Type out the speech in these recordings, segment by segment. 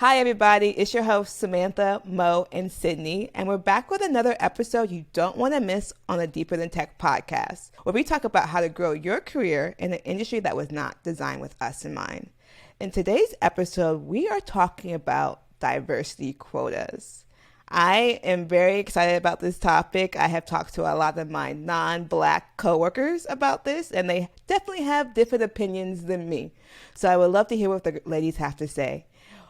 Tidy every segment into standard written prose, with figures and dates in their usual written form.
Hi, everybody. It's your host, Samantha, Mo, and Sydney, and we're back with another episode you don't want to miss on the Deeper Than Tech podcast, where we talk about how to grow your career in an industry that was not designed with us in mind. In today's episode, we are talking about diversity quotas. I am very excited about this topic. I have talked to a lot of my non-Black coworkers about this, and they definitely have different opinions than me. So I would love to hear what the ladies have to say.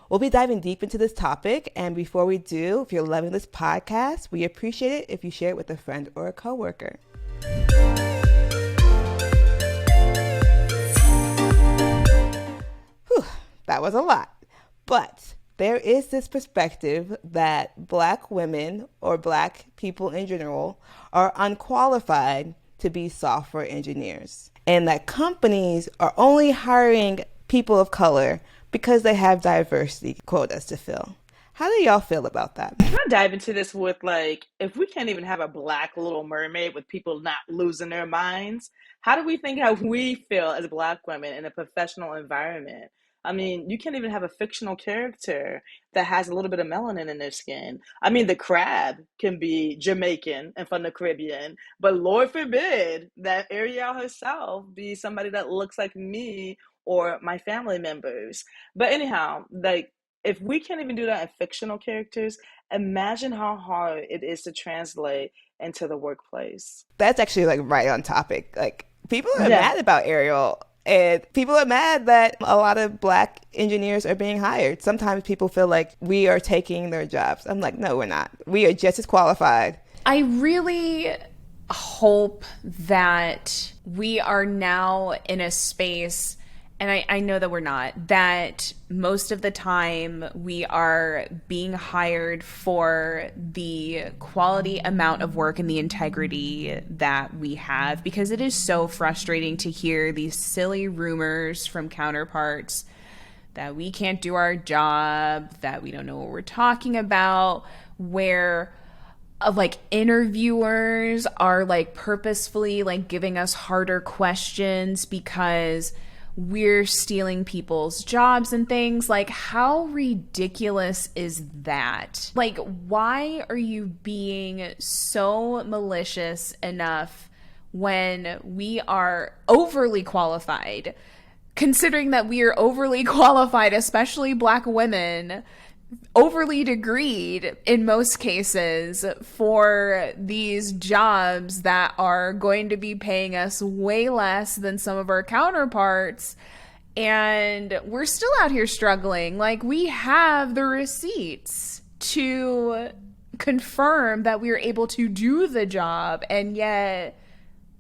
We'll be diving deep into this topic, and before we do, if you're loving this podcast, we appreciate it if you share it with a friend or a coworker. Whew, that was a lot. But there is this perspective that Black women or Black people in general are unqualified to be software engineers, and that companies are only hiring people of color because they have diversity quotas to fill. How do y'all feel about that? Can I dive into this with if we can't even have a black Little Mermaid with people not losing their minds, how do we think how we feel as Black women in a professional environment? I mean, you can't even have a fictional character that has a little bit of melanin in their skin. I mean, the crab can be Jamaican and from the Caribbean, but Lord forbid that Ariel herself be somebody that looks like me or my family members. But anyhow, if we can't even do that in fictional characters, imagine how hard it is to translate into the workplace. That's actually right on topic. People are Yeah. mad about Ariel, and people are mad that a lot of Black engineers are being hired. Sometimes people feel like we are taking their jobs. I'm like, no, we're not. We are just as qualified. I really hope that we are now in a space, and I know that we're not, that most of the time we are being hired for the quality amount of work and the integrity that we have, because it is so frustrating to hear these silly rumors from counterparts that we can't do our job, that we don't know what we're talking about, where interviewers are purposefully giving us harder questions because we're stealing people's jobs and things. How ridiculous is that? Why are you being so malicious enough when we are overly qualified? Considering that we are overly qualified, especially Black women, overly degreed in most cases for these jobs that are going to be paying us way less than some of our counterparts, and we're still out here struggling. We have the receipts to confirm that we are able to do the job, and yet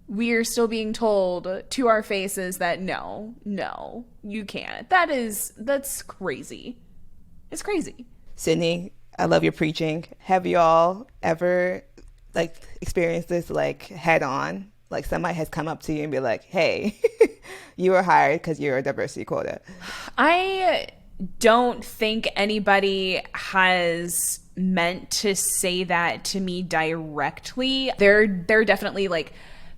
we are still being told to our faces that no, you can't. That's crazy. It's crazy. Sydney, I love your preaching. Have y'all ever experienced this head on? Somebody has come up to you and be like, hey, you were hired because you're a diversity quota. I don't think anybody has meant to say that to me directly. There definitely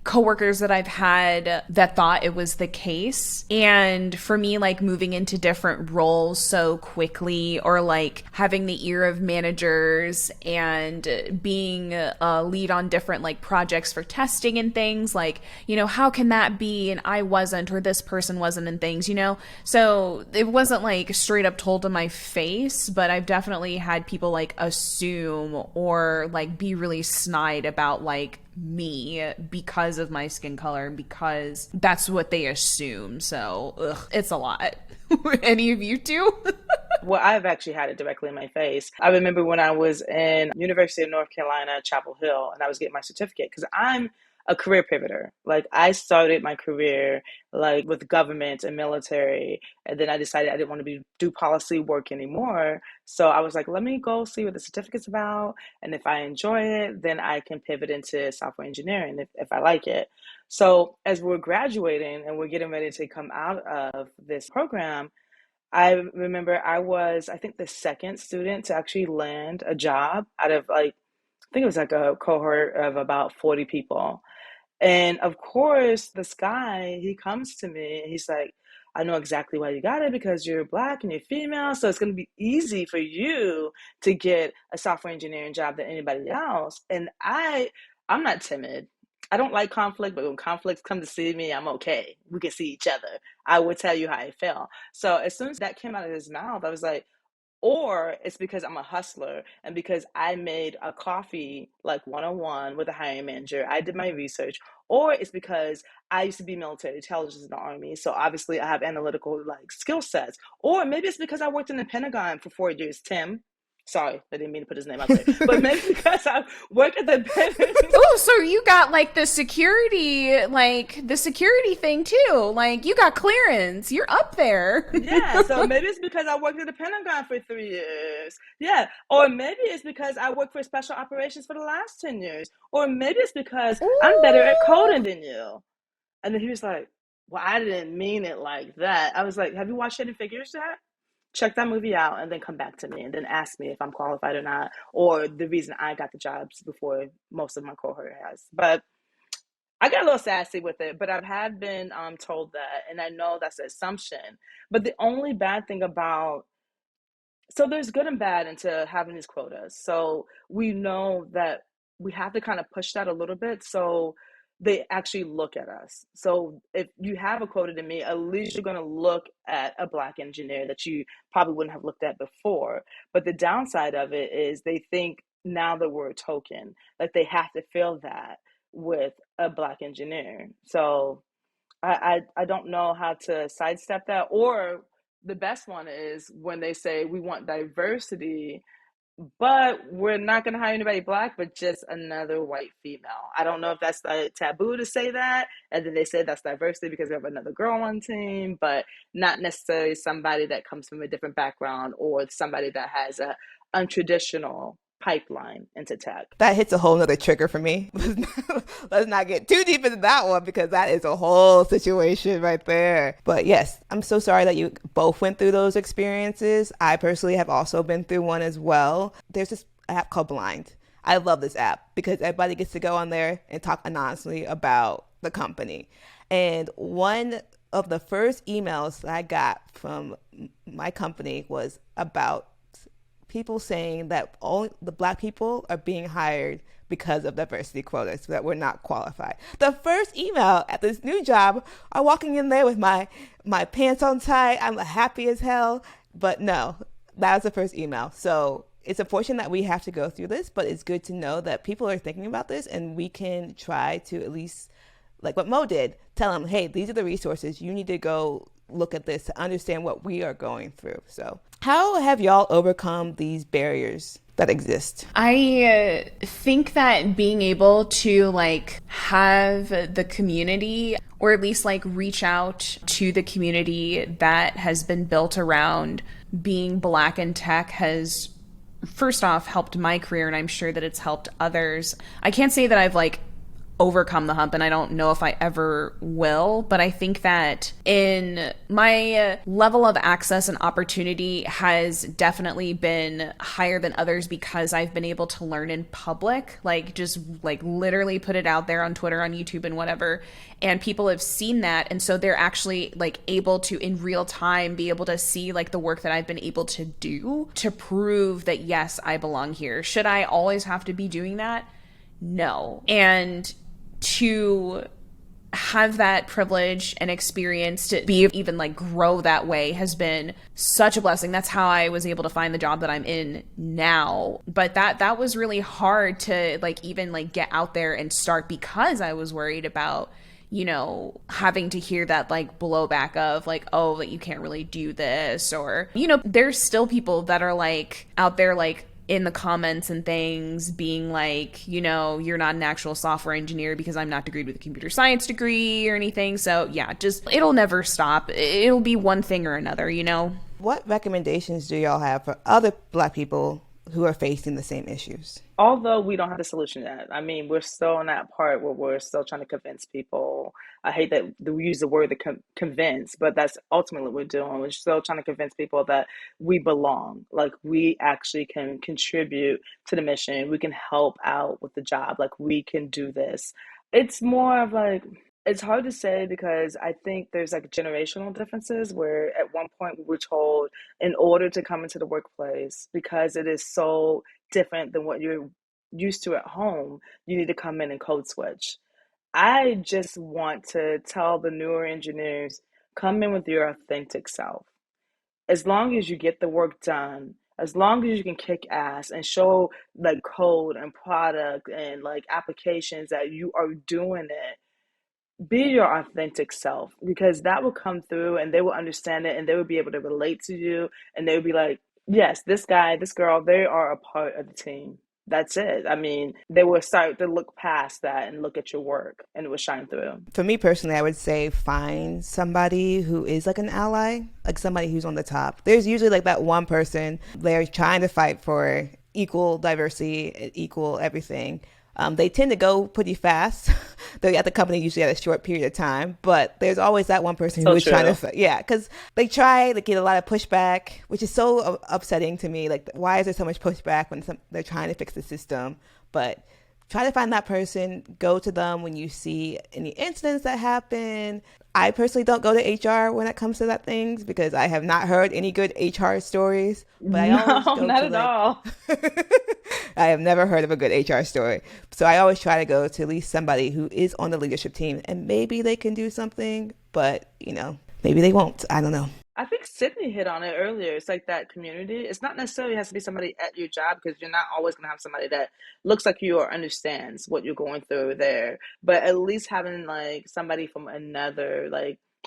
coworkers that I've had that thought it was the case. And for me, moving into different roles so quickly, or having the ear of managers and being a lead on different projects for testing and things, how can that be? And I wasn't, or this person wasn't, and things, So it wasn't straight up told to my face, but I've definitely had people assume or be really snide about me because of my skin color and because that's what they assume. So it's a lot. Any of you too? Well, I've actually had it directly in my face. I remember when I was in University of North Carolina, Chapel Hill, and I was getting my certificate because I'm a career pivoter. I started my career with government and military, and then I decided I didn't want to do policy work anymore. So I was like, let me go see what the certificate's about, and if I enjoy it, then I can pivot into software engineering if I like it. So as we're graduating and we're getting ready to come out of this program, I remember I think, the second student to actually land a job out of I think it was a cohort of about 40 people. And of course, this guy, he comes to me and he's like, I know exactly why you got it, because you're Black and you're female. So it's going to be easy for you to get a software engineering job than anybody else. And I'm not timid. I don't like conflict, but when conflicts come to see me, I'm okay. We can see each other. I would tell you how I felt. So as soon as that came out of his mouth, I was like, or it's because I'm a hustler and because I made a coffee like 101 with a hiring manager. I did my research. Or it's because I used to be military intelligence in the Army. So obviously I have analytical like skill sets. Or maybe it's because I worked in the Pentagon for 4 years, Tim. Sorry, I didn't mean to put his name out there. But maybe because I worked at the Pentagon. Oh, so you got like the security thing too. Like you got clearance. You're up there. Yeah, so maybe it's because I worked at the Pentagon for 3 years. Yeah, or maybe it's because I worked for special operations for the last 10 years. Or maybe it's because I'm better at coding than you. And then he was like, well, I didn't mean it like that. I was like, have you watched Hidden Figures yet? Check that movie out and then come back to me and then ask me if I'm qualified or not, or the reason I got the jobs before most of my cohort has. But I got a little sassy with it, but I have been told that, and I know that's an assumption. But the only bad thing about, so there's good and bad into having these quotas. So we know that we have to kind of push that a little bit so they actually look at us. So if you have a quota to me, at least you're going to look at a Black engineer that you probably wouldn't have looked at before. But the downside of it is they think now that we're a token, like they have to fill that with a Black engineer. So I don't know how to sidestep that. Or the best one is when they say we want diversity, but we're not going to hire anybody Black, but just another white female. I don't know if that's like taboo to say that. And then they say that's diversity because we have another girl on team, but not necessarily somebody that comes from a different background or somebody that has a untraditional pipeline into tech. That hits a whole nother trigger for me. Let's not get too deep into that one because that is a whole situation right there. But yes, I'm so sorry that you both went through those experiences. I personally have also been through one as well. There's this app called Blind. I love this app because everybody gets to go on there and talk anonymously about the company. And one of the first emails that I got from my company was about people saying that only the Black people are being hired because of diversity quotas, so that we're not qualified. The first email at this new job, I'm walking in there with my pants on tight. I'm happy as hell. But no, that was the first email. So it's unfortunate that we have to go through this, but it's good to know that people are thinking about this and we can try to at least, like what Mo did, tell them, hey, these are the resources. You need to go look at this to understand what we are going through. So how have y'all overcome these barriers that exist? I think that being able to like have the community, or at least like reach out to the community that has been built around being Black in tech has first off helped my career, and I'm sure that it's helped others. I can't say that I've like overcome the hump, and I don't know if I ever will, but I think that in my level of access and opportunity has definitely been higher than others because I've been able to learn in public, like just like literally put it out there on Twitter, on YouTube and whatever, and people have seen that, and so they're actually like able to in real time be able to see like the work that I've been able to do to prove that yes, I belong here. Should I always have to be doing that? No. And to have that privilege and experience to be even like grow that way has been such a blessing. That's how I was able to find the job that I'm in now. But that was really hard to like even like get out there and start because I was worried about, you know, having to hear that like blowback of like, oh, like you can't really do this, or, you know, there's still people that are like out there like in the comments and things being like, you know, you're not an actual software engineer because I'm not degreed with a computer science degree or anything. So yeah, just it'll never stop. It'll be one thing or another, you know. What recommendations do y'all have for other Black people who are facing the same issues? Although we don't have the solution yet. I mean, we're still in that part where we're still trying to convince people. I hate that we use the word to convince, but that's ultimately what we're doing. We're still trying to convince people that we belong. Like we actually can contribute to the mission. We can help out with the job. Like we can do this. It's more of like, It's hard to say because I think there's like generational differences where at one point we were told in order to come into the workplace, because it is so different than what you're used to at home, you need to come in and code switch. I just want to tell the newer engineers, come in with your authentic self. As long as you get the work done, as long as you can kick ass and show like code and product and like applications that you are doing it, be your authentic self, because that will come through and they will understand it and they will be able to relate to you and they will be like, yes, this guy, this girl, they are a part of the team. That's it. I mean, they will start to look past that and look at your work and it will shine through. For me personally, I would say find somebody who is like an ally, like somebody who's on the top. There's usually like that one person, they're trying to fight for equal diversity, equal everything. They tend to go pretty fast. They're at the company usually at a short period of time, but there's always that one person who So is trying true. to, yeah, because they try to get a lot of pushback, which is so upsetting to me. Like, why is there so much pushback when they're trying to fix the system? But try to find that person, go to them when you see any incidents that happen. I personally don't go to HR when it comes to that things because I have not heard any good HR stories, but I always No, go not to at like, all. I have never heard of a good HR story. So I always try to go to at least somebody who is on the leadership team and maybe they can do something, but maybe they won't. I don't know. I think Sydney hit on it earlier. It's like that community. It's not necessarily has to be somebody at your job because you're not always going to have somebody that looks like you or understands what you're going through there. But at least having like somebody from another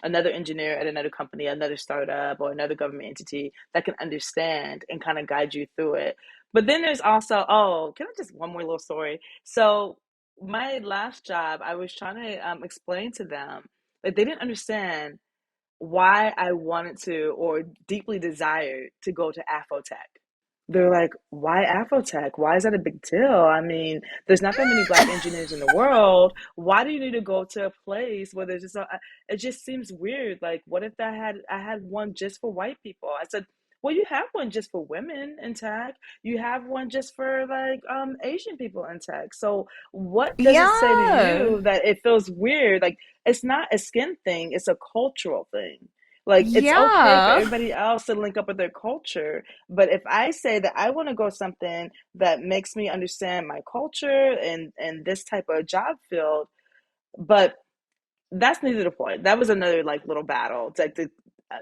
engineer at another company, another startup, or another government entity that can understand and kind of guide you through it. But then there's also, oh, can I just one more little story? So my last job, I was trying to explain to them that they didn't understand why I wanted to or deeply desired to go to Afrotech. They're like, why Afrotech? Why is that a big deal? I mean, there's not that many black engineers in the world. Why do you need to go to a place where there's just it just seems weird. Like, what if I had one just for white people? I said, well, you have one just for women in tech. You have one just for like Asian people in tech. So what does it say to Yeah. you that it feels weird? Like, it's not a skin thing, it's a cultural thing. Like, it's okay for Yeah. everybody else to link up with their culture, but if I say that I want to go something that makes me understand my culture and this type of job field, but that's neither the point. That was another like little battle to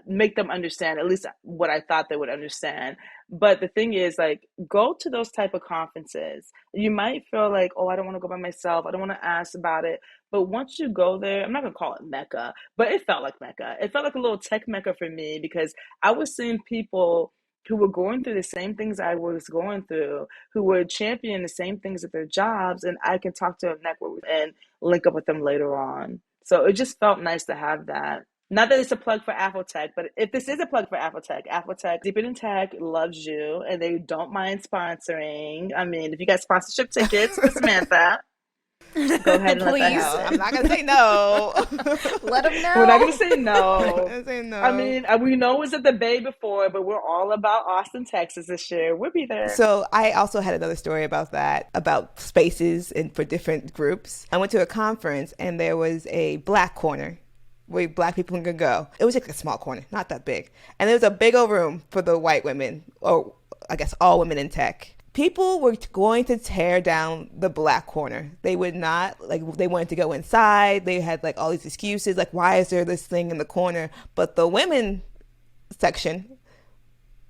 make them understand at least what I thought they would understand. But the thing is, like, go to those type of conferences. You might feel like, oh, I don't want to go by myself. I don't want to ask about it. But once you go there, I'm not gonna call it Mecca, but it felt like Mecca. It felt like a little tech Mecca for me because I was seeing people who were going through the same things I was going through, who were championing the same things at their jobs, and I can talk to them, network, and link up with them later on. So it just felt nice to have that. Not that it's a plug for Afrotech, but if this is a plug for Afrotech, Deeper Than Tech loves you and they don't mind sponsoring. I mean, if you got sponsorship tickets for Samantha, go ahead and let that Please I'm happen. not gonna say no. let them We're not know. going to say I'm not no. gonna say I no. mean, we know it was at the Bay before, but we're all about Austin, Texas this year. We'll be there. So I also had another story about that, about spaces and for different groups. I went to a conference and there was a black corner where black people can go. It was like a small corner, not that big. And there was a big old room for the white women, or I guess all women in tech. People were going to tear down the black corner. They would not, like, they wanted to go inside. They had like all these excuses, like, why is there this thing in the corner? But the women section,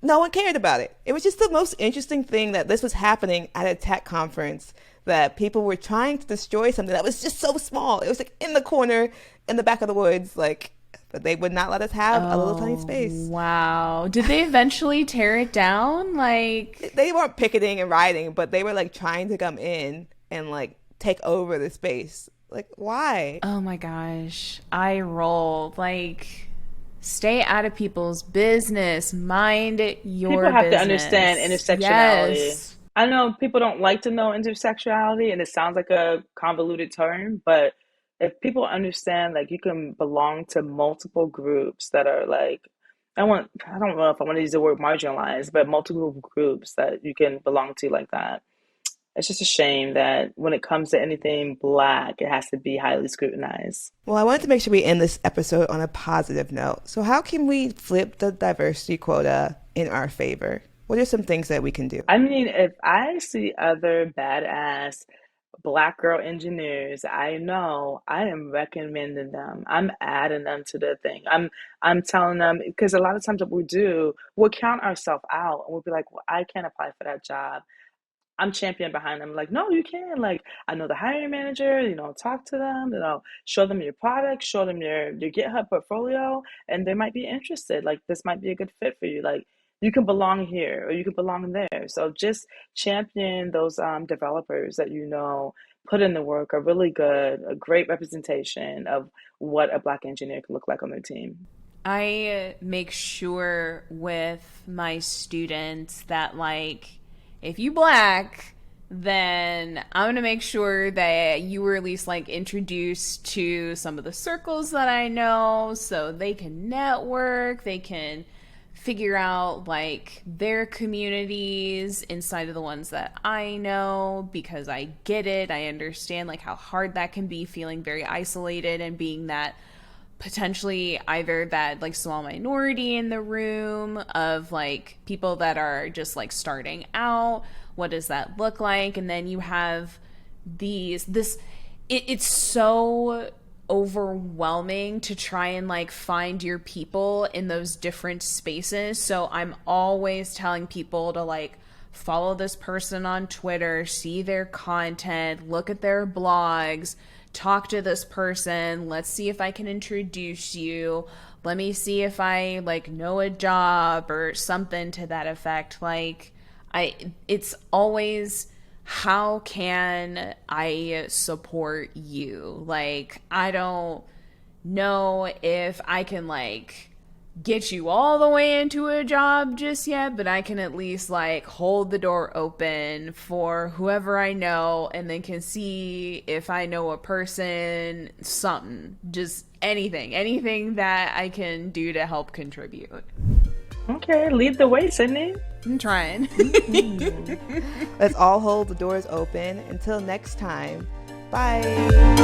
no one cared about it. It was just the most interesting thing that this was happening at a tech conference, that people were trying to destroy something that was just so small. It was like in the corner, in the back of the woods, like, but they would not let us have a little tiny Oh, space. wow. Did they eventually tear it down? Like, They weren't picketing and rioting, but they were like trying to come in and like take over the space. Like, why? oh my gosh. I roll. Like, stay out of people's business. Mind People your have to understand business. intersectionality. Yes. I know people don't like to know intersectionality, and it sounds like a convoluted term, but if people understand, like, you can belong to multiple groups that are like, I don't know if I want to use the word marginalized, but multiple groups that you can belong to like that. It's just a shame that when it comes to anything Black, it has to be highly scrutinized. Well, I wanted to make sure we end this episode on a positive note. So how can we flip the diversity quota in our favor? What are some things that we can do? I mean, if I see other badass Black girl engineers, I know I am recommending them. I'm adding them to the thing. I'm telling them, because a lot of times what we do, we'll count ourselves out and we'll be like, well, I can't apply for that job. I'm champion behind them. Like, no, you can. Like, I know the hiring manager, talk to them, show them your product, show them your GitHub portfolio, and they might be interested. Like, this might be a good fit for you. Like, you can belong here or you can belong there. So just champion those developers that put in the work, are really good, a great representation of what a Black engineer can look like on their team. I make sure with my students that, like, if you Black, then I'm going to make sure that you were at least, like, introduced to some of the circles that I know so they can network, they can figure out, like, their communities inside of the ones that I know, because I get it. I understand, like, how hard that can be, feeling very isolated and being that potentially either that, like, small minority in the room of, like, people that are just, like, starting out. What does that look like? And then you have it's so overwhelming to try and, like, find your people in those different spaces. So I'm always telling people to, like, follow this person on Twitter, see their content, look at their blogs, talk to this person. Let's see if I can introduce you. Let me see if I, like, know a job or something to that effect. Like, it's always, how can I support you? Like, I don't know if I can, like, get you all the way into a job just yet, but I can at least, like, hold the door open for whoever I know, and then can see if I know a person, something, just anything that I can do to help contribute. Okay, lead the way, Sydney. I'm trying. Let's all hold the doors open. Until next time, bye.